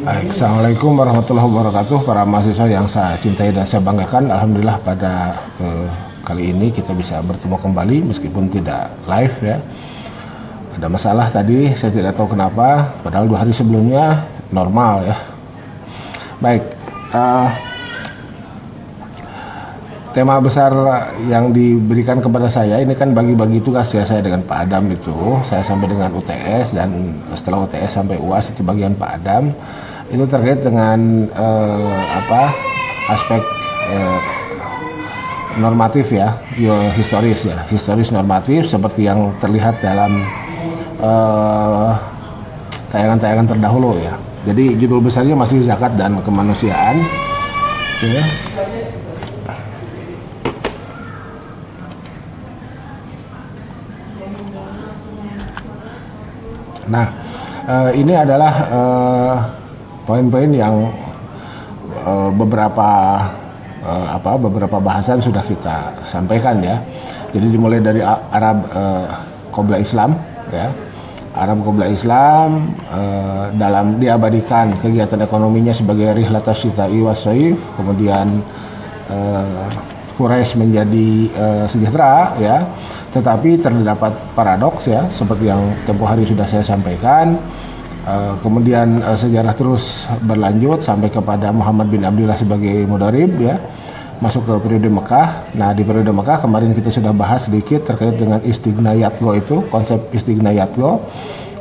Baik, Assalamualaikum warahmatullahi wabarakatuh. Para mahasiswa yang saya cintai dan saya banggakan, Alhamdulillah pada kali ini kita bisa bertemu kembali meskipun tidak live ya. Ada masalah tadi, saya tidak tahu kenapa, padahal 2 hari sebelumnya normal ya. Baik, tema besar yang diberikan kepada saya ini kan bagi-bagi tugas ya, saya dengan Pak Adam itu, saya sampai dengan UTS dan setelah UTS sampai UAS itu bagian Pak Adam. Itu terkait dengan aspek normatif ya, historis normatif seperti yang terlihat dalam tayangan-tayangan terdahulu ya. Jadi judul besarnya masih zakat dan kemanusiaan ya. Nah, ini adalah poin-poin yang beberapa bahasan sudah kita sampaikan ya. Jadi dimulai dari Arab Qobla Islam ya. Arab Qobla Islam dalam diabadikan kegiatan ekonominya sebagai rihlatas syita'i was-shaif, kemudian Quraisy menjadi sejahtera ya. Tetapi terdapat paradoks ya, seperti yang tempo hari sudah saya sampaikan. Kemudian sejarah terus berlanjut sampai kepada Muhammad bin Abdullah sebagai mudharib ya, masuk ke periode Mekah. Nah, di periode Mekah kemarin kita sudah bahas sedikit terkait dengan istighnayatgo itu, konsep istighnayatgo.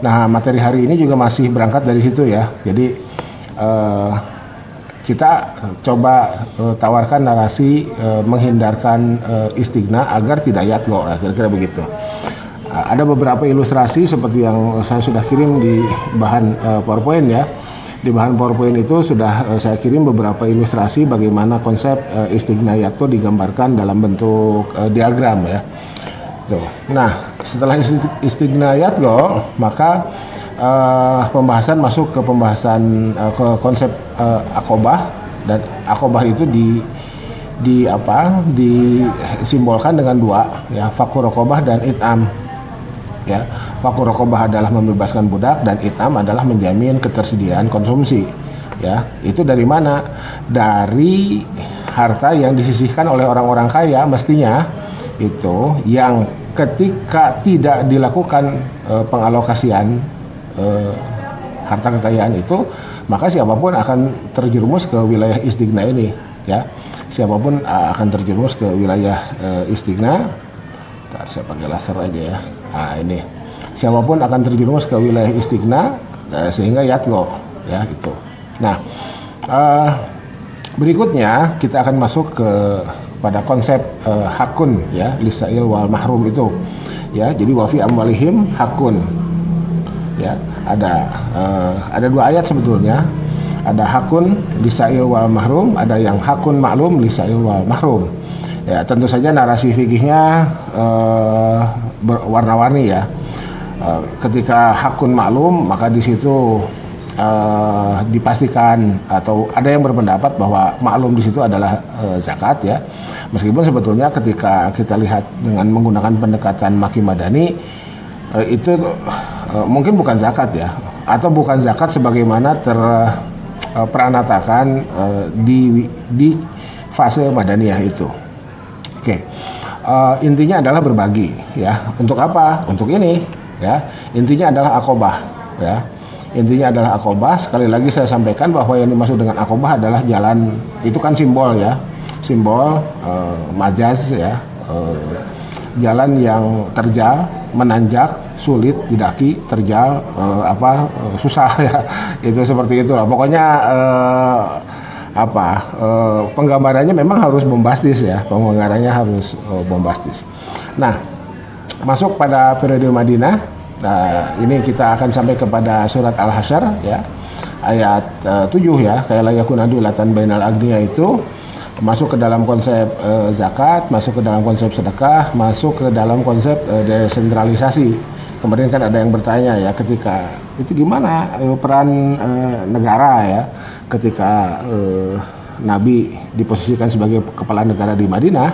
Nah, materi hari ini juga masih berangkat dari situ ya. Jadi kita coba tawarkan narasi menghindarkan istighna agar tidak yatgo, kira-kira begitu. Ada beberapa ilustrasi seperti yang saya sudah kirim di bahan PowerPoint ya. Di bahan PowerPoint itu sudah saya kirim beberapa ilustrasi bagaimana konsep istighnayatgo digambarkan dalam bentuk diagram ya. Tuh. Nah, setelah istighnayatgo maka pembahasan masuk ke pembahasan ke konsep akobah, dan akobah itu disimbolkan dengan dua ya, fakur rokobah dan it'am ya. Fakur rokobah adalah membebaskan budak dan it'am adalah menjamin ketersediaan konsumsi ya. Itu dari mana? Dari harta yang disisihkan oleh orang-orang kaya mestinya itu, yang ketika tidak dilakukan pengalokasian harta kekayaan itu, maka siapapun akan terjerumus ke wilayah istighna ini ya. Siapapun akan terjerumus ke wilayah istighna. Ntar saya pakai laser aja ya. Nah, ini siapapun akan terjerumus ke wilayah istighna sehingga yatgo ya itu. Nah, berikutnya kita akan masuk pada konsep hakun ya, lisail wal mahrum itu ya. Jadi wafi amwalihim hakun ya. Ada 2 ayat sebetulnya. Ada hakun lisail wal mahrum, ada yang hakun maklum lisail wal mahrum. Ya, tentu saja narasi fikihnya berwarna-warni ya. Ketika hakun maklum, maka di situ dipastikan atau ada yang berpendapat bahwa maklum di situ adalah zakat ya. Meskipun sebetulnya ketika kita lihat dengan menggunakan pendekatan Maki Madani itu mungkin bukan zakat ya, atau bukan zakat sebagaimana terperanatakan di fase Madaniyah itu. Oke. Intinya adalah berbagi ya. Untuk apa? Untuk ini ya. Intinya adalah akobah ya. Intinya adalah akobah. Sekali lagi saya sampaikan bahwa yang dimaksud dengan akobah adalah jalan, itu kan simbol ya. Simbol majaz ya. Jalan yang terjal, menanjak, sulit didaki, terjal, susah ya. Itu seperti itulah. Pokoknya penggambarannya memang harus bombastis ya. Penggambarannya harus bombastis. Nah, masuk pada periode Madinah. Nah, ini kita akan sampai kepada surat Al-Hasyr ya. Ayat 7 ya. Kayak layakun adulatan bainal agniya itu masuk ke dalam konsep zakat, masuk ke dalam konsep sedekah, masuk ke dalam konsep desentralisasi. Kemarin kan ada yang bertanya ya, ketika itu gimana peran negara ya ketika Nabi diposisikan sebagai kepala negara di Madinah.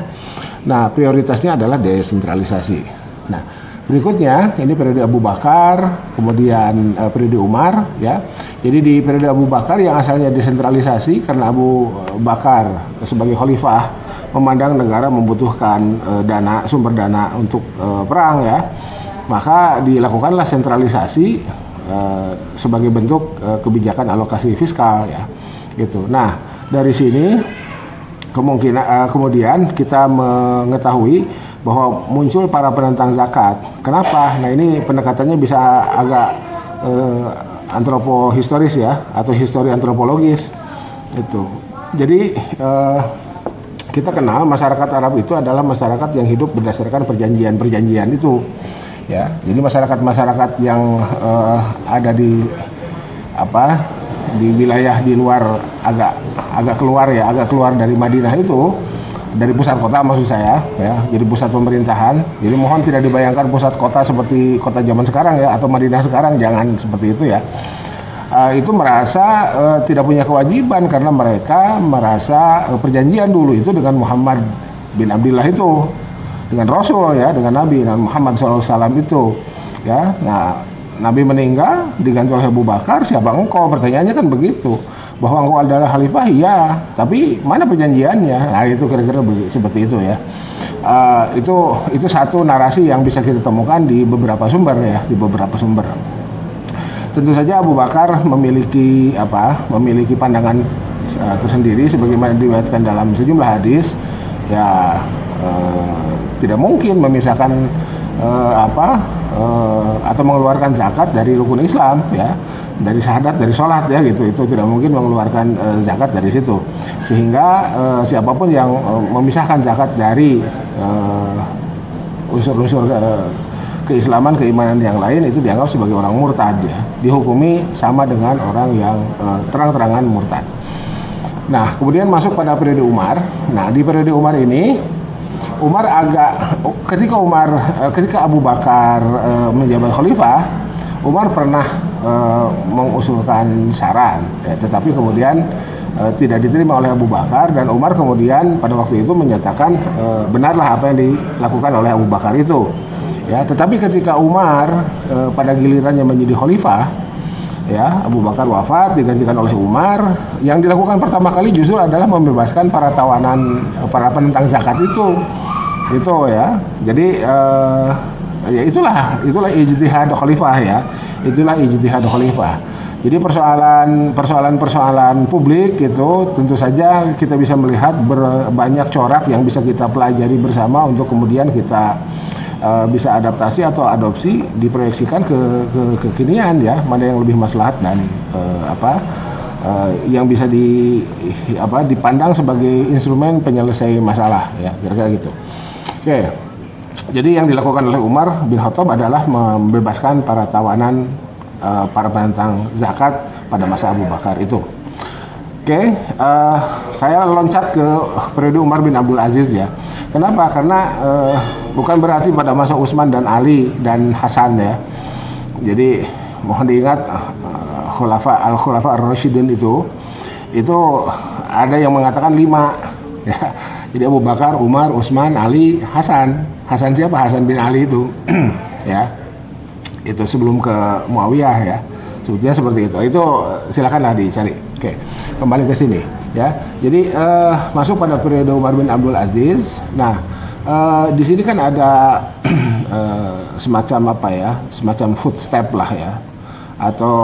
Nah, prioritasnya adalah desentralisasi. Nah, berikutnya ini periode Abu Bakar, kemudian periode Umar ya. Jadi di periode Abu Bakar yang asalnya desentralisasi karena Abu Bakar sebagai khalifah memandang negara membutuhkan sumber dana untuk perang ya, maka dilakukanlah sentralisasi sebagai bentuk kebijakan alokasi fiskal ya, gitu. Nah dari sini kemudian kita mengetahui bahwa muncul para penentang zakat. Kenapa? Nah ini pendekatannya bisa agak antropohistoris ya, atau histori antropologis itu. Jadi kita kenal masyarakat Arab itu adalah masyarakat yang hidup berdasarkan perjanjian itu ya. Jadi masyarakat yang ada di wilayah di luar, agak keluar dari Madinah itu, dari pusat kota maksud saya ya, jadi pusat pemerintahan. Jadi mohon tidak dibayangkan pusat kota seperti kota zaman sekarang ya, atau Madinah sekarang, jangan seperti itu ya. Itu merasa tidak punya kewajiban karena mereka merasa perjanjian dulu itu dengan Muhammad bin Abdullah itu, dengan Rasul ya, dengan Nabi, dan Muhammad SAW itu ya. Nah Nabi meninggal diganti oleh Abu Bakar, siapa engkau? Pertanyaannya kan begitu, bahwa engkau adalah khalifah, iya, tapi mana perjanjiannya? Nah itu kira-kira seperti itu ya. Itu satu narasi yang bisa kita temukan di beberapa sumber ya, di beberapa sumber. Tentu saja Abu Bakar memiliki pandangan tersendiri sebagaimana diriwayatkan dalam sejumlah hadis ya. Tidak mungkin memisahkan atau mengeluarkan zakat dari rukun Islam ya, dari syahadat, dari sholat ya gitu. Itu tidak mungkin mengeluarkan zakat dari situ, sehingga siapapun yang memisahkan zakat dari unsur-unsur keislaman, keimanan yang lain itu dianggap sebagai orang murtad ya, dihukumi sama dengan orang yang terang-terangan murtad. Nah kemudian masuk pada periode Umar. Nah di periode Umar ini ketika Abu Bakar menjabat khalifah, Umar pernah mengusulkan saran ya, tetapi kemudian tidak diterima oleh Abu Bakar, dan Umar kemudian pada waktu itu menyatakan benarlah apa yang dilakukan oleh Abu Bakar itu ya. Tetapi ketika Umar pada gilirannya menjadi khalifah ya, Abu Bakar wafat digantikan oleh Umar, yang dilakukan pertama kali justru adalah membebaskan para tawanan, para penentang zakat itu ya. Jadi ya itulah ijtihad khalifah ya, itulah ijtihad khalifah. Jadi persoalan publik itu tentu saja kita bisa melihat banyak corak yang bisa kita pelajari bersama untuk kemudian kita bisa adaptasi atau adopsi, diproyeksikan ke kekinian ya, mana yang lebih maslahat dan yang bisa dipandang sebagai instrumen penyelesai masalah ya, kira-kira gitu. Oke. Jadi yang dilakukan oleh Umar bin Khattab adalah membebaskan para tawanan, para penentang zakat pada masa Abu Bakar itu. Oke, saya loncat ke periode Umar bin Abdul Aziz ya. Kenapa? Karena bukan berarti pada masa Utsman dan Ali dan Hasan ya. Jadi mohon diingat al-Khulafa ar-Rasyidin itu ada yang mengatakan 5 ya. Jadi Abu Bakar, Umar, Utsman, Ali, Hasan. Hasan siapa? Hasan bin Ali itu ya. Itu sebelum ke Muawiyah ya. Sebetulnya seperti itu. Itu silakanlah dicari. Oke, kembali ke sini ya. Jadi masuk pada periode Umar bin Abdul Aziz. Nah, di sini kan ada semacam footstep lah ya, atau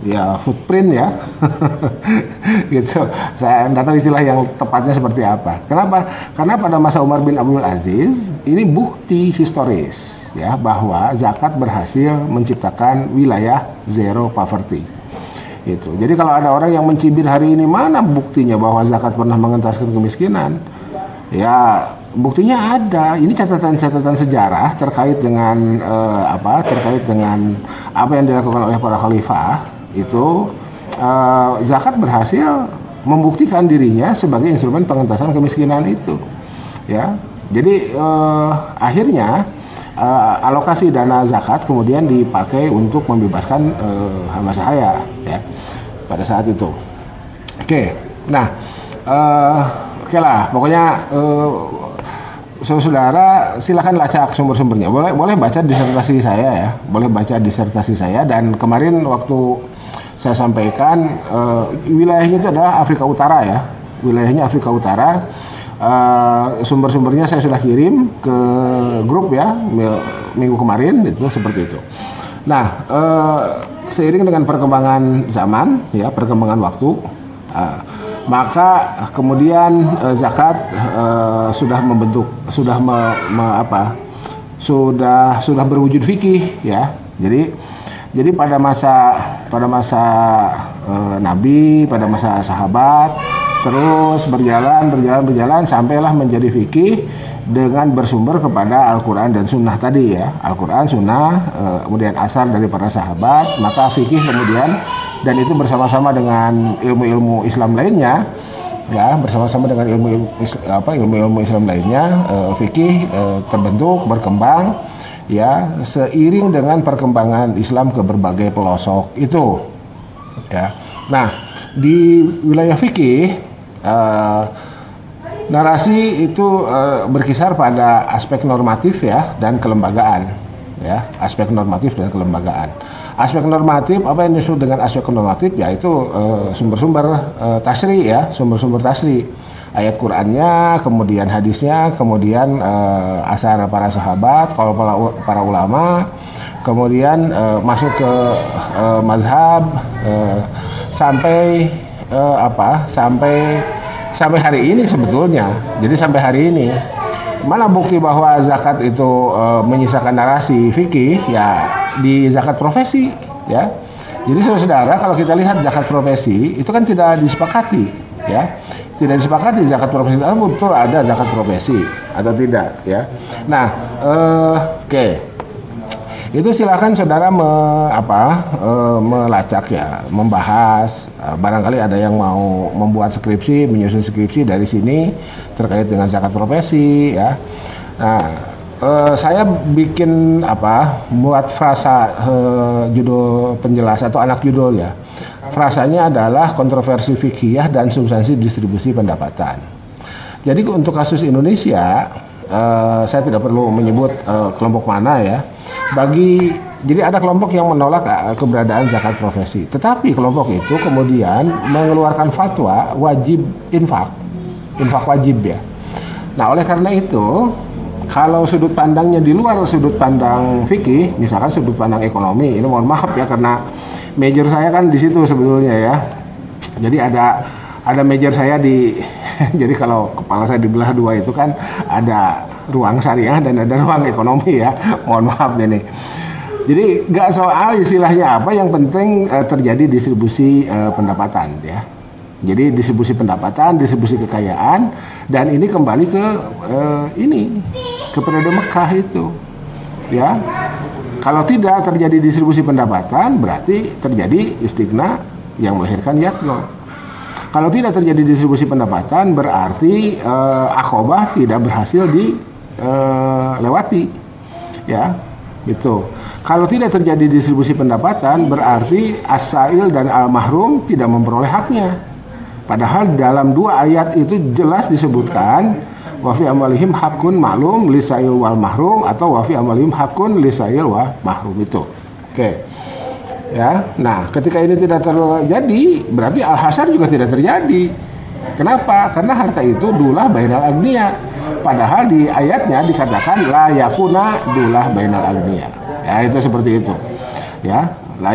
ya footprint ya. Gitu. Saya tidak tahu istilah yang tepatnya seperti apa. Kenapa? Karena pada masa Umar bin Abdul Aziz ini bukti historis ya, bahwa zakat berhasil menciptakan wilayah zero poverty. Itu. Jadi kalau ada orang yang mencibir hari ini, mana buktinya bahwa zakat pernah mengentaskan kemiskinan? Ya, buktinya ada. Ini catatan-catatan sejarah terkait dengan terkait dengan apa yang dilakukan oleh para khalifah. Itu zakat berhasil membuktikan dirinya sebagai instrumen pengentasan kemiskinan itu. Ya. Jadi akhirnya alokasi dana zakat kemudian dipakai untuk membebaskan hamba sahaya ya pada saat itu. Oke, nah oke lah, pokoknya saudara silakan lacak sumber-sumbernya. Boleh baca disertasi saya ya, boleh baca disertasi saya. Dan kemarin waktu saya sampaikan wilayahnya itu adalah Afrika Utara ya, wilayahnya Afrika Utara. Sumber-sumbernya saya sudah kirim ke grup ya minggu kemarin, itu seperti itu. Nah, seiring dengan perkembangan zaman ya, perkembangan waktu, maka kemudian zakat sudah membentuk, sudah sudah berwujud fikih ya. Jadi pada masa Nabi, pada masa sahabat, terus berjalan sampailah menjadi fikih dengan bersumber kepada Al-Quran dan Sunnah tadi ya. Al-Quran, Sunnah, kemudian asar dari para sahabat, maka fikih kemudian, dan itu bersama-sama dengan ilmu-ilmu Islam lainnya ya, bersama-sama dengan ilmu-ilmu Islam lainnya, fikih terbentuk, berkembang ya, seiring dengan perkembangan Islam ke berbagai pelosok itu ya. Nah, di wilayah fikih narasi itu berkisar pada aspek normatif ya dan kelembagaan ya, aspek normatif dan kelembagaan. Aspek normatif, apa yang disebut dengan aspek normatif, yaitu sumber-sumber tasri ya, sumber-sumber tasri, ayat Qur'annya, kemudian hadisnya, kemudian asar para sahabat, kalau para ulama, kemudian masuk ke mazhab sampai sampai hari ini sebetulnya. Jadi sampai hari ini mana bukti bahwa zakat itu menyisakan narasi fikih ya, di zakat profesi ya. Jadi saudara, kalau kita lihat zakat profesi itu kan tidak disepakati ya, tidak disepakati zakat profesi betul ada zakat profesi atau tidak ya. Nah, oke. Itu silakan saudara melacak ya, membahas. Barangkali ada yang mau membuat skripsi, menyusun skripsi dari sini terkait dengan zakat profesi ya. Nah, saya bikin buat frasa judul penjelas atau anak judul ya. Frasanya adalah kontroversi fikih dan substansi distribusi pendapatan. Jadi untuk kasus Indonesia, saya tidak perlu menyebut kelompok mana ya. Jadi ada kelompok yang menolak keberadaan zakat profesi, tetapi kelompok itu kemudian mengeluarkan fatwa wajib infak wajib ya. Nah, oleh karena itu, kalau sudut pandangnya di luar sudut pandang fikih, misalkan sudut pandang ekonomi, ini mohon maaf ya karena major saya kan di situ sebetulnya ya. Jadi ada major saya di jadi kalau kepala saya dibelah dua itu kan ada ruang syariah dan ada ruang ekonomi ya. Mohon maaf nih. Jadi nggak soal istilahnya apa, yang penting terjadi distribusi pendapatan ya. Jadi distribusi pendapatan, distribusi kekayaan, dan ini kembali ke ke periode Mekah itu ya. Kalau tidak terjadi distribusi pendapatan, berarti terjadi istighna yang melahirkan yatgo. Kalau tidak terjadi distribusi pendapatan, berarti akobah tidak berhasil dilewati ya, gitu. Kalau tidak terjadi distribusi pendapatan, berarti as-sa'il dan al-mahrum tidak memperoleh haknya. Padahal dalam dua ayat itu jelas disebutkan wa fi amalihim hakun ma'lum lisa'il wal mahrum, atau wa fi amalihim hakun lisa'il wal mahrum itu. Oke. Ya. Nah, ketika ini tidak terjadi, berarti al-hasar juga tidak terjadi. Kenapa? Karena harta itu dulah bainal agniya. Padahal di ayatnya dikatakan la yakuna dulah bainal agniya. Ya, itu seperti itu. Ya, la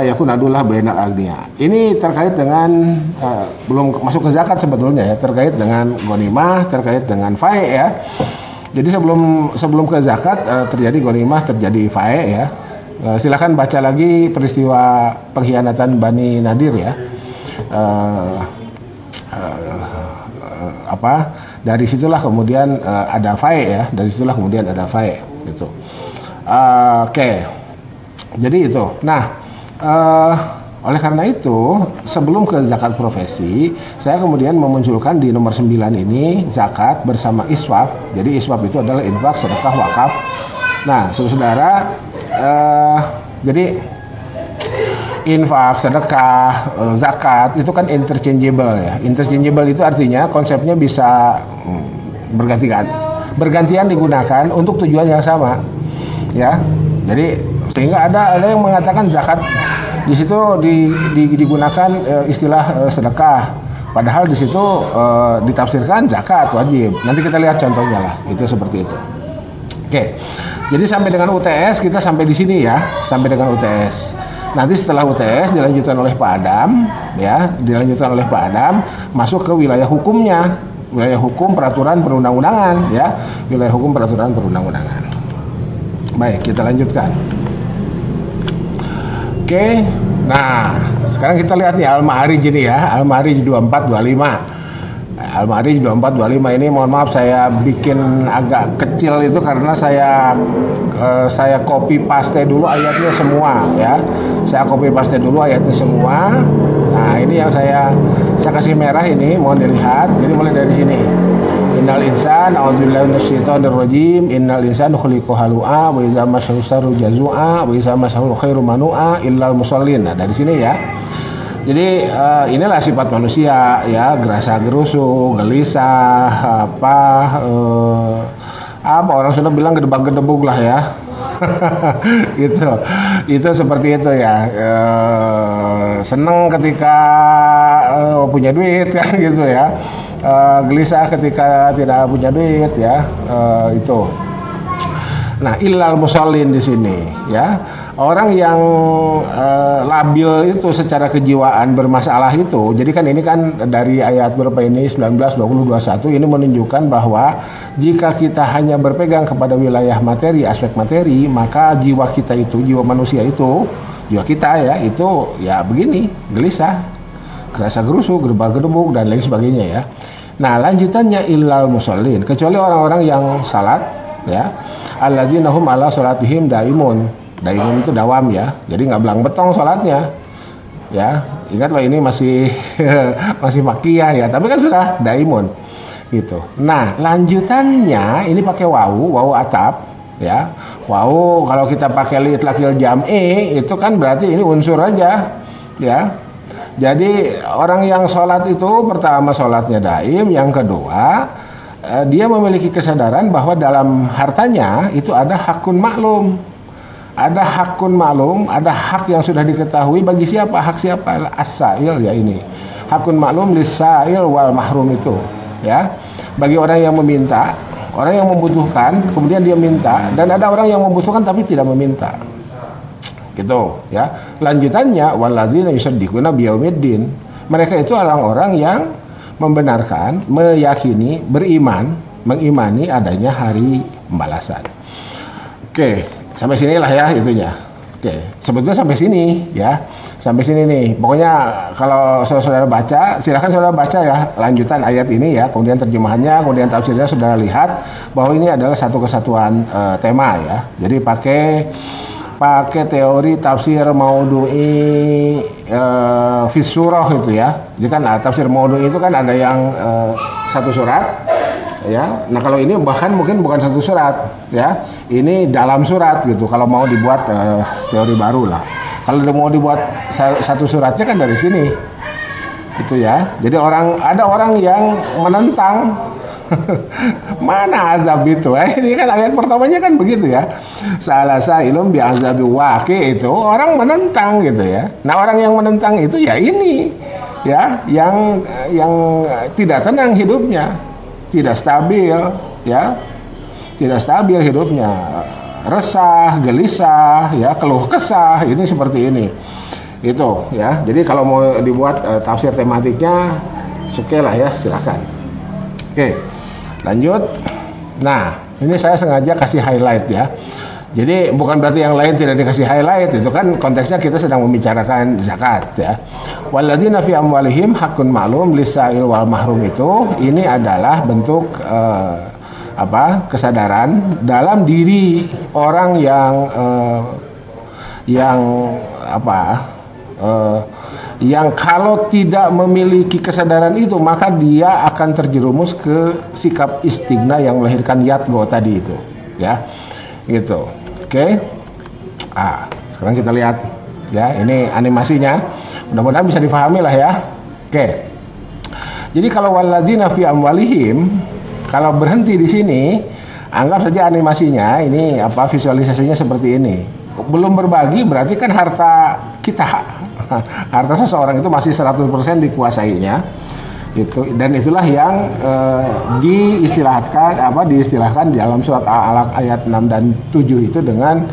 yakuna dulah bainal agniya. Ini terkait dengan belum masuk ke zakat sebetulnya ya, terkait dengan ghanimah, terkait dengan fae ya. Jadi sebelum ke zakat terjadi ghanimah, terjadi fae ya. Silakan baca lagi peristiwa pengkhianatan Bani Nadir ya. Dari situlah kemudian ada fae ya, dari situlah kemudian ada fae gitu. Oke. Jadi itu. Nah, oleh karena itu, sebelum ke zakat profesi, saya kemudian memunculkan di nomor 9 ini zakat bersama iswaf. Jadi iswaf itu adalah infak, sedekah, wakaf. Nah, saudara, jadi infak, sedekah, zakat itu kan interchangeable ya. Interchangeable itu artinya konsepnya bisa bergantian digunakan untuk tujuan yang sama. Ya. Jadi sehingga ada yang mengatakan Di situ digunakan istilah sedekah. Padahal di situ ditafsirkan zakat wajib. Nanti kita lihat contohnya lah. Itu seperti itu. Oke. Jadi sampai dengan UTS kita sampai di sini ya, sampai dengan UTS. Nanti setelah UTS dilanjutkan oleh Pak Adam, ya, dilanjutkan oleh Pak Adam masuk ke wilayah hukumnya, wilayah hukum peraturan perundang-undangan, ya, wilayah hukum peraturan perundang-undangan. Baik, kita lanjutkan. Oke, nah sekarang kita lihat nih Al-Ma'arij ini ya, Al-Ma'arij 2425. Al-Ma'arij 2425 ini mohon maaf saya bikin agak kecil itu karena saya copy paste dulu ayatnya semua ya. Saya copy paste dulu ayatnya semua. Nah, ini yang saya kasih merah ini, mohon dilihat. Jadi mulai dari sini. Innal insana a'udzubillahi minasyaitonir rajim. Innal insana khuliqa halu'a wa idza massahu syarru jazua wa idza massahu khairu manu'a illal musallin. Nah, dari sini ya. Jadi inilah sifat manusia ya, gerasa gerusu, gelisah, apa orang sudah bilang gedebak-gedebuk lah ya. itu seperti itu ya. Seneng ketika punya duit kan gitu ya. Gelisah ketika tidak punya duit ya. Itu. Nah, illal musallin di sini ya. Orang yang labil itu secara kejiwaan bermasalah itu, jadi kan ini kan dari ayat berapa ini 19, 20, 21 ini menunjukkan bahwa jika kita hanya berpegang kepada wilayah materi, aspek materi, maka jiwa kita itu, jiwa manusia itu, jiwa kita ya itu ya begini, gelisah, gerasa gerusu, gedebak-gedebuk dan lain sebagainya ya. Nah, lanjutannya illal musallin, kecuali orang-orang yang salat ya, alladzina hum ala salatihim daimun. Daimun itu dawam ya, jadi nggak belang betong sholatnya ya. Ingat loh ini masih masih makiyah ya, tapi kan sudah daimun gitu. Nah, lanjutannya ini pakai wawu atap ya. Wawu kalau kita pakai litlaqil jam'i itu kan berarti ini unsur aja ya. Jadi orang yang sholat itu pertama sholatnya daim, yang kedua dia memiliki kesadaran bahwa dalam hartanya itu ada hakun maklum. Ada hakun maklum, ada hak yang sudah diketahui bagi siapa? Hak siapa? As-sa'il ya ini. Hakun maklum lis-sa'il wal mahrum itu, ya. Bagi orang yang meminta, orang yang membutuhkan, kemudian dia minta, dan ada orang yang membutuhkan tapi tidak meminta. Gitu, ya. Lanjutannya wallazina yusaddiquna biyaumiddin. Mereka itu orang-orang yang membenarkan, meyakini, beriman, mengimani adanya hari pembalasan. Oke. Sampai sinilah ya itunya. Oke, sebetulnya sampai sini ya. Sampai sini nih. Pokoknya kalau saudara baca, silakan saudara baca ya lanjutan ayat ini ya, kemudian terjemahannya, kemudian tafsirnya saudara lihat bahwa ini adalah satu kesatuan tema ya. Jadi pakai teori tafsir maudhu'i fi surah itu ya. Jadi kan tafsir maudhu'i itu kan ada yang satu surat ya. Nah, kalau ini bahkan mungkin bukan satu surat ya, ini dalam surat gitu kalau mau dibuat teori baru lah. Kalau mau dibuat satu suratnya kan dari sini gitu ya. Jadi ada orang yang menentang mana azab itu ini kan ayat pertamanya kan begitu ya, salah sa'ilum bi azabi waqi, itu orang menentang gitu ya. Nah, orang yang menentang itu ya ini ya yang tidak tenang hidupnya, tidak stabil ya, tidak stabil hidupnya, resah, gelisah ya, keluh kesah, ini seperti ini itu ya. Jadi kalau mau dibuat tafsir tematiknya oke lah ya, silakan. Oke, lanjut. Nah, ini saya sengaja kasih highlight ya. Jadi bukan berarti yang lain tidak dikasih highlight, itu kan konteksnya kita sedang membicarakan zakat ya. Walladzina fi amwalihim hakun ma'lum lis-sa'il wal mahrum, itu ini adalah bentuk kesadaran dalam diri orang yang kalau tidak memiliki kesadaran itu maka dia akan terjerumus ke sikap istighna yang melahirkan yatgo tadi itu ya, gitu. Oke. Sekarang kita lihat ya, ini animasinya. Mudah-mudahan bisa difahami lah ya. Oke. Jadi kalau walladzina fi amwalihim, kalau berhenti di sini, anggap saja animasinya ini visualisasinya seperti ini belum berbagi berarti kan harta kita, harta seseorang itu masih 100% dikuasainya. Itu, dan itulah yang diistilahkan dalam surat Al-Alaq ayat 6 dan 7 itu dengan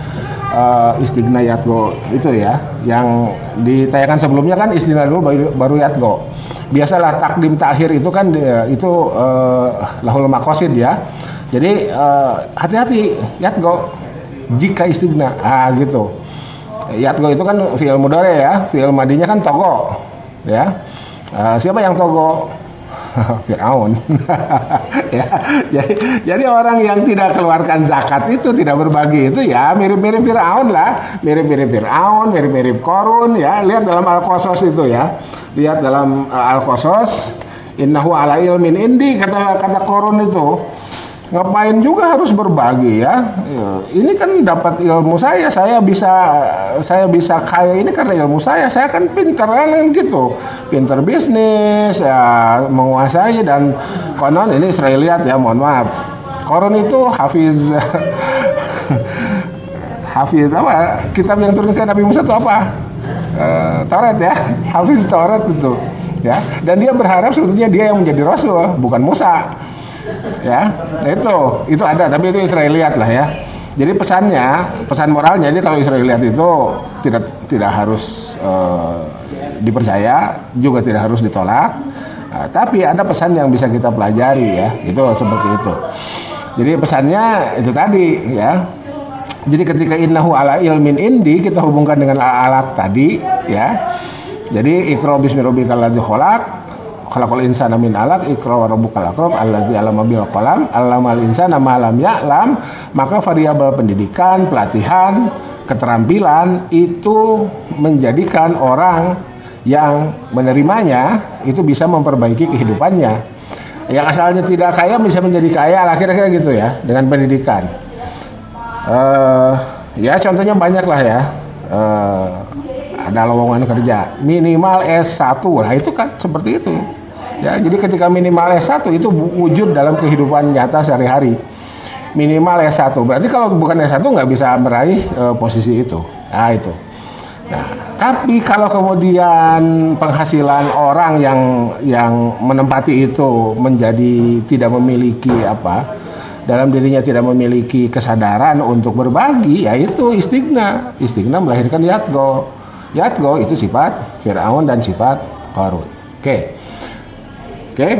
istigna yatgo itu ya, yang ditayangkan sebelumnya kan istigna dulu baru yatgo. Biasalah takdim takhir itu kan itu lahul maqasid ya. Jadi hati-hati yatgo jika istigna gitu. Yatgo itu kan fi'il mudhari ya, fi'il madinya kan togo ya. Siapa yang togo? Firaun. Ya, jadi orang yang tidak keluarkan zakat itu, tidak berbagi itu ya mirip-mirip Firaun lah, mirip-mirip Firaun, mirip-mirip Qarun ya. Lihat dalam Al-Qasas itu ya, lihat dalam Al-Qasas, innahu ala ilmin indi, kata Qarun itu. Ngapain juga harus berbagi ya? Ini kan dapat ilmu saya bisa kaya ini karena ilmu saya kan pinter kan gitu, pinter bisnis ya, menguasai, dan konon ini Israeliat ya, mohon maaf, Qarun itu hafiz apa kitab yang turun ke Nabi Musa itu apa? Taurat ya, hafiz Taurat itu ya, dan dia berharap sebetulnya dia yang menjadi rasul, bukan Musa. Ya, itu ada, tapi itu Israeliat lah ya. Jadi pesan moralnya, jadi kalau Israeliat itu tidak harus dipercaya, juga tidak harus ditolak. Tapi ada pesan yang bisa kita pelajari ya, itu seperti itu. Jadi pesannya itu tadi ya. Jadi ketika innahu ala ilmin indi, kita hubungkan dengan al-alaq tadi ya. Jadi iqra bismi rabbikal ladzi khalaqal insana min 'alaq, iqra wa rabbukal akram allazi 'allama bil qalam 'allamal insana ma lam ya'lam. Maka variabel pendidikan, pelatihan, keterampilan itu menjadikan orang yang menerimanya itu bisa memperbaiki kehidupannya. Yang asalnya tidak kaya bisa menjadi kaya, kira-kira gitu ya, dengan pendidikan. Ya contohnya banyak lah ya. Ada lowongan kerja minimal S1, nah itu kan seperti itu ya. Jadi ketika minimal S1 itu wujud dalam kehidupan nyata sehari-hari, minimal S1, berarti kalau bukan S1 nggak bisa meraih posisi itu. Nah itu. Nah, tapi kalau kemudian penghasilan orang yang menempati itu menjadi tidak memiliki dalam dirinya tidak memiliki kesadaran untuk berbagi, yaitu istigna melahirkan Yatgo itu sifat Firaun dan sifat Qarun. Oke,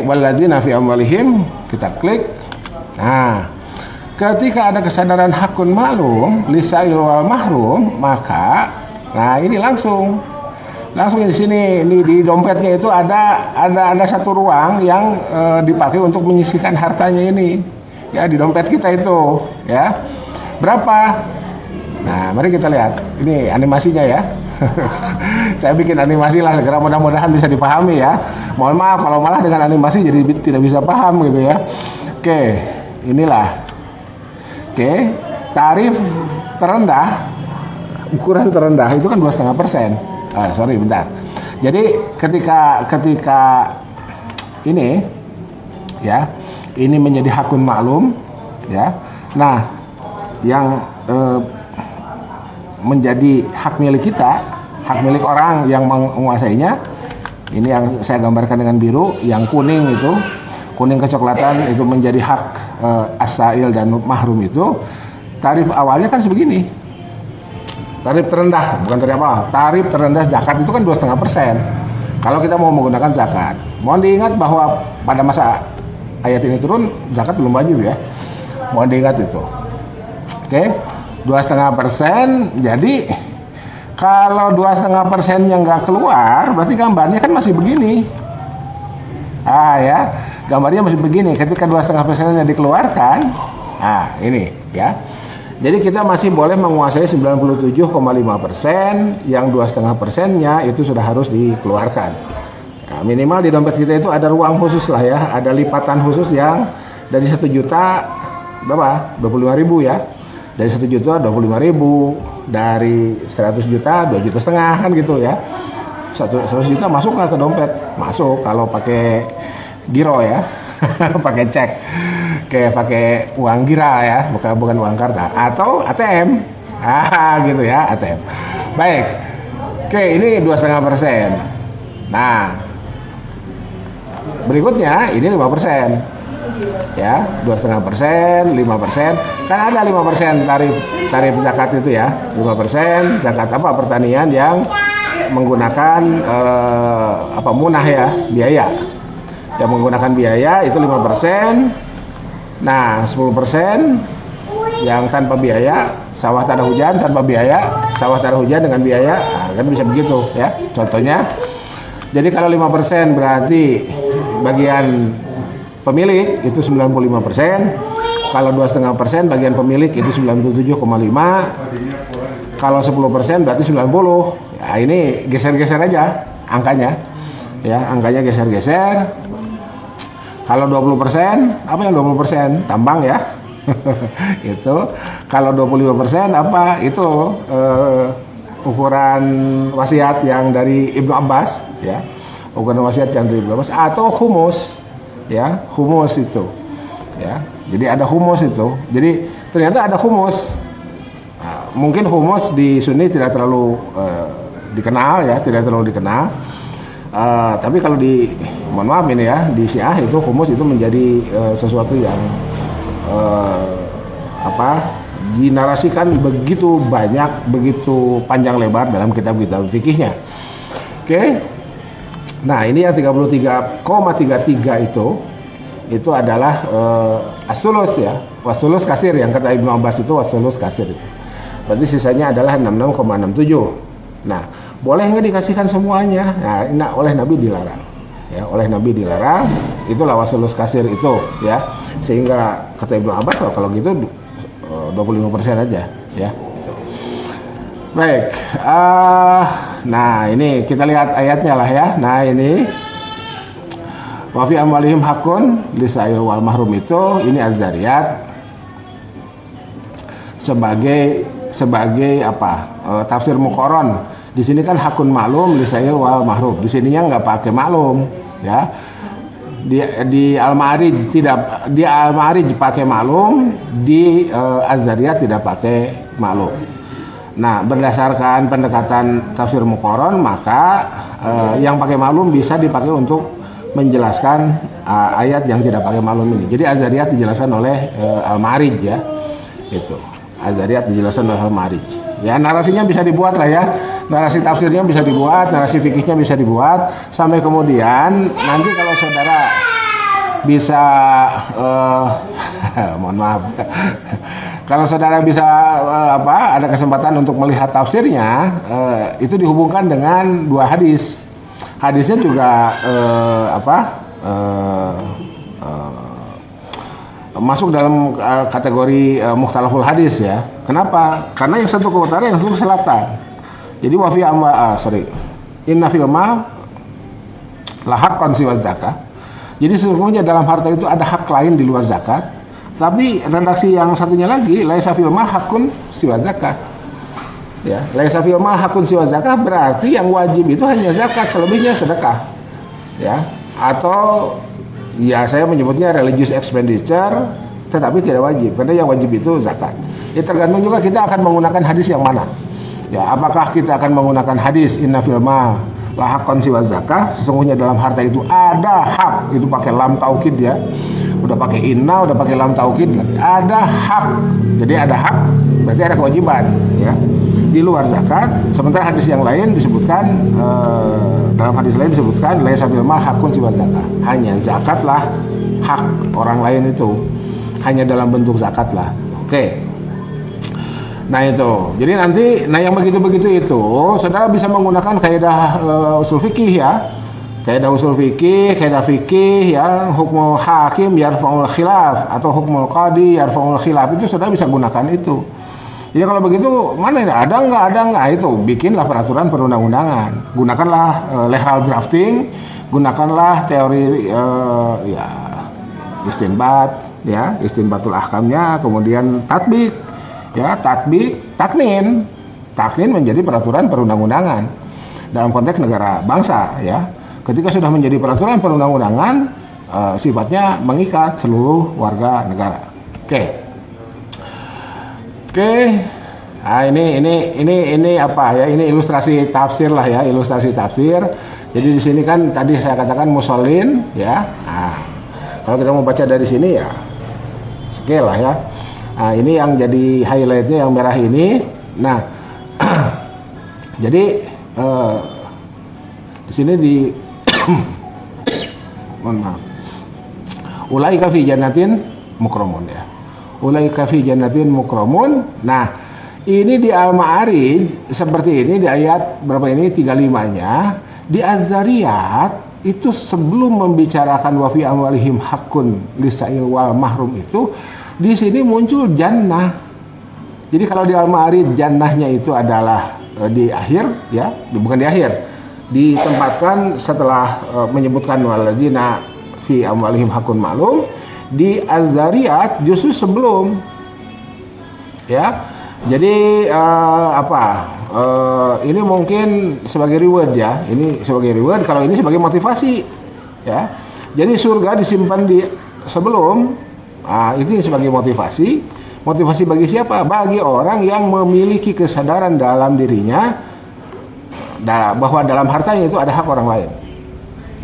walladzina fi amwalihim, kita klik. Nah, ketika ada kesadaran hakun ma'lum lisail wal mahrum, maka ini langsung di sini, ini di dompetnya itu ada satu ruang yang dipakai untuk menyisihkan hartanya ini. Ya, di dompet kita itu ya. Berapa? Nah, mari kita lihat. Ini animasinya ya. Saya bikin animasi lah, segera mudah-mudahan bisa dipahami ya. Mohon maaf kalau malah dengan animasi jadi tidak bisa paham gitu ya. Oke, inilah. Oke, tarif terendah, ukuran terendah itu kan 2,5%. Sorry, bentar. Jadi ketika ini ya, ini menjadi hakun maklum ya. Nah, yang menjadi hak milik kita, hak milik orang yang menguasainya, ini yang saya gambarkan dengan biru, yang kuning itu, kuning kecoklatan itu menjadi hak as-sa'il dan mahrum itu. Tarif awalnya kan sebegini, tarif terendah, bukan tarif awal, tarif terendah zakat itu kan 2,5%. Kalau kita mau menggunakan zakat, mohon diingat bahwa pada masa ayat ini turun zakat belum wajib ya, mohon diingat itu. Oke, 2,5%. Jadi kalau 2,5% yang nggak keluar, berarti gambarnya kan masih begini. Ya, gambarnya masih begini. Ketika 2,5%-nya dikeluarkan, ini ya. Jadi kita masih boleh menguasai 97,5%, yang 2,5%-nya itu sudah harus dikeluarkan. Nah, minimal di dompet kita itu ada ruang khusus lah ya, ada lipatan khusus yang dari 1 juta berapa? 25.000 ya. Dari 1 juta 25.000, dari 100 juta 2,5 juta kan gitu ya. 100 juta masuk nggak ke dompet? Masuk kalau pakai giro ya. Pakai cek, kayak pakai uang gira ya, bukan uang karta, atau ATM Gitu ya ATM. Baik. Oke, ini 2,5%. Nah, berikutnya ini 5%. Ya, 2,5%, 5%. Kan ada 5% tarif zakat itu ya. 5% zakat apa? Pertanian yang menggunakan munah ya, biaya. Yang menggunakan biaya itu 5%. Nah, 10% yang tanpa biaya, sawah tanah hujan tanpa biaya, sawah tanah hujan dengan biaya. Nah, kan bisa begitu ya. Contohnya. Jadi kalau 5% berarti bagian pemilik itu 95%. Kalau 2,5% bagian pemilik itu 97,5. Kalau 10% berarti 90. Ya, ini geser-geser aja angkanya. Ya, angkanya geser-geser. Kalau 20%, apa yang 20%? Tambang ya. Itu. Kalau 25% apa? Itu ukuran wasiat yang dari Ibnu Abbas ya. Ukuran wasiat yang dari Ibnu Abbas atau humus. Ya, humus itu. Ya. Jadi ada humus itu. Jadi ternyata ada humus. Nah, mungkin humus di Sunni tidak terlalu dikenal ya, tidak terlalu dikenal. Tapi kalau mohon maaf ini ya, di Syiah itu humus itu menjadi sesuatu yang dinarasikan begitu banyak, begitu panjang lebar dalam kitab-kitab fikihnya. Oke. Nah, ini yang 33,33 itu adalah as-sulus ya. Was-sulus kasir yang kata Ibnu Abbas itu was-sulus kasir itu. Berarti sisanya adalah 66,67. Nah, boleh nggak dikasihkan semuanya? Nah, oleh Nabi dilarang. Ya, oleh Nabi dilarang. Itulah was-sulus kasir itu ya. Sehingga kata Ibnu Abbas kalau gitu 25% aja ya. Baik. Nah, ini kita lihat ayatnya lah ya. Nah, ini wa fi amwalihim hakun lisa'il wal mahrum ini Az-Zariyat sebagai tafsir muqarron. Di sini kan hakun maklum lisa'il wal mahrum. Di sininya nggak pakai maklum ya. Di Al-Ma'arij di Al-Ma'arij pakai maklum, di Az-Zariyat tidak pakai maklum. Nah, berdasarkan pendekatan tafsir muqarron, maka yang pakai maklum bisa dipakai untuk menjelaskan ayat yang tidak pakai maklum ini. Jadi Az-Zariyat dijelaskan oleh Al-Ma'arij ya. Itu. Az-Zariyat dijelaskan oleh Al-Ma'arij. Ya, narasinya bisa dibuat lah ya. Narasi tafsirnya bisa dibuat, narasi fikihnya bisa dibuat, sampai kemudian nanti kalau saudara bisa mohon maaf. Kalau saudara bisa ada kesempatan untuk melihat tafsirnya, itu dihubungkan dengan dua hadis. Hadisnya juga masuk dalam kategori mukhtalaful hadis ya. Kenapa? Karena yang satu ke utara, yang satu ke selatan. Jadi inna fil ma la haqqan siwa zakah. Jadi sesungguhnya dalam harta itu ada hak lain di luar zakat. Tapi redaksi yang satunya lagi, laisa fil ma haqqun siwa zakah. Ya, laisa fil ma haqqun siwa zakah berarti yang wajib itu hanya zakat, selebihnya sedekah. Ya, atau ya saya menyebutnya religious expenditure, tetapi tidak wajib karena yang wajib itu zakat. Ya, tergantung juga kita akan menggunakan hadis yang mana. Ya, apakah kita akan menggunakan hadis inna fil ma la haqqan siwa zakah, sesungguhnya dalam harta itu ada hak, itu pakai lam taukid ya. Udah pakai inna, udah pakai lam taukid, ada hak. Jadi ada hak berarti ada kewajiban ya. Di luar zakat, sementara hadis yang lain disebutkan dalam hadis lain disebutkan laisa fil ma haqqun siwa zakah. Hanya zakatlah hak orang lain itu. Hanya dalam bentuk zakatlah. Oke. Nah itu, jadi nanti, yang begitu-begitu itu, saudara bisa menggunakan kaidah usul fikih ya, kaidah usul fikih, kaidah fikih ya, hukmul hakim yarfa'ul khilaf atau hukmul qadi yarfa'ul khilaf, itu saudara bisa gunakan itu. Jadi kalau begitu mana ini ada nggak itu, bikinlah peraturan perundang-undangan, gunakanlah legal drafting, gunakanlah teori istinbat ya, istinbatul ahkamnya, kemudian tatbik. Ya, taknin menjadi peraturan perundang-undangan dalam konteks negara bangsa ya. Ketika sudah menjadi peraturan perundang-undangan, sifatnya mengikat seluruh warga negara. Oke. Ini apa ya? Ini ilustrasi tafsir lah ya, ilustrasi tafsir. Jadi di sini kan tadi saya katakan musallin ya. Nah, kalau kita mau baca dari sini ya scale lah ya. Nah, ini yang jadi highlightnya yang merah ini. Nah, jadi di sini di mohon maaf. Ulaika fi jannatin mukramun ya. Ulaika fi jannatin mukramun. Nah, ini di Al-Ma'arij seperti ini di ayat berapa ini 35-nya. Di Az-Zariyat itu sebelum membicarakan wa fi amwalihim haqqun lisa'il wal mahrum itu di sini muncul jannah. Jadi kalau di Al-Ma'arij jannahnya itu adalah di akhir ya, bukan di akhir. Ditempatkan setelah menyebutkan waladzina fi amwalihim haqqun ma'lum. Di Az-Zariyat justru sebelum ya. Jadi ini mungkin sebagai reward ya. Ini sebagai reward, kalau ini sebagai motivasi ya. Jadi surga disimpan di sebelum. Itu sebagai motivasi. Motivasi bagi siapa? Bagi orang yang memiliki kesadaran dalam dirinya bahwa dalam hartanya itu ada hak orang lain.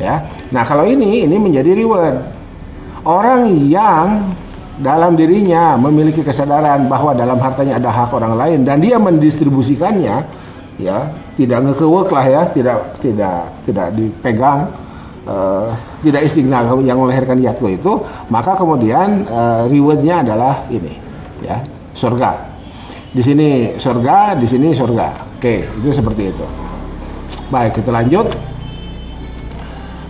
Ya. Nah, kalau ini menjadi reward. Orang yang dalam dirinya memiliki kesadaran bahwa dalam hartanya ada hak orang lain dan dia mendistribusikannya, ya, tidak ngekewek lah ya, tidak dipegang, tidak istighna yang melahirkan yatko itu, maka kemudian rewardnya adalah ini, ya, surga. Di sini surga, di sini surga. Oke, itu seperti itu. Baik, kita lanjut.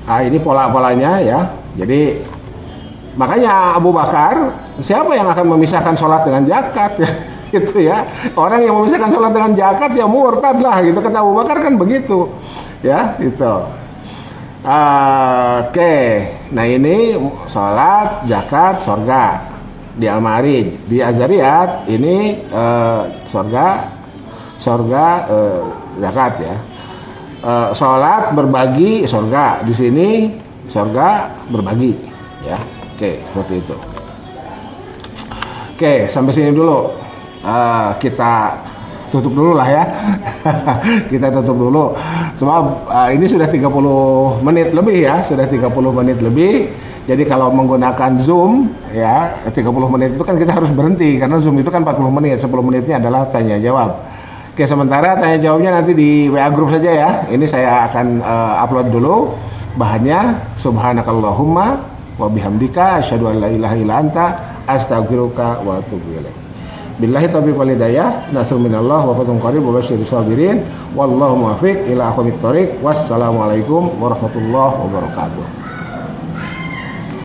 Ini pola-polanya ya. Jadi makanya Abu Bakar, siapa yang akan memisahkan sholat dengan zakat ya, gitu ya. Orang yang memisahkan sholat dengan zakat ya murtad lah gitu. Kata Abu Bakar kan begitu, ya gitu. Oke, nah ini sholat, zakat, surga di Al-Ma'arij. Di Az-Zariyat ini surga, zakat ya. Sholat berbagi surga, di sini surga berbagi ya. Oke, seperti itu. Oke, sampai sini dulu. Kita tutup dulu lah ya. Kita tutup dulu. Sebab ini sudah 30 menit lebih ya, sudah 30 menit lebih. Jadi kalau menggunakan Zoom ya, 30 menit itu kan kita harus berhenti karena Zoom itu kan 40 menit. 10 menitnya adalah tanya jawab. Oke, sementara tanya jawabnya nanti di WA group saja ya. Ini saya akan upload dulu bahannya. Subhanakallahumma wa bihamdika asyhadu an la ilaha illa anta astaghfiruka wa atubu ilaik. Billahi taufiq wal hidayah, nasrun minallah wa fathun qarib wa basyiril sabirin wallahu muwaffiq ila aqwamit thoriq. Wassalamualaikum warahmatullahi wabarakatuh.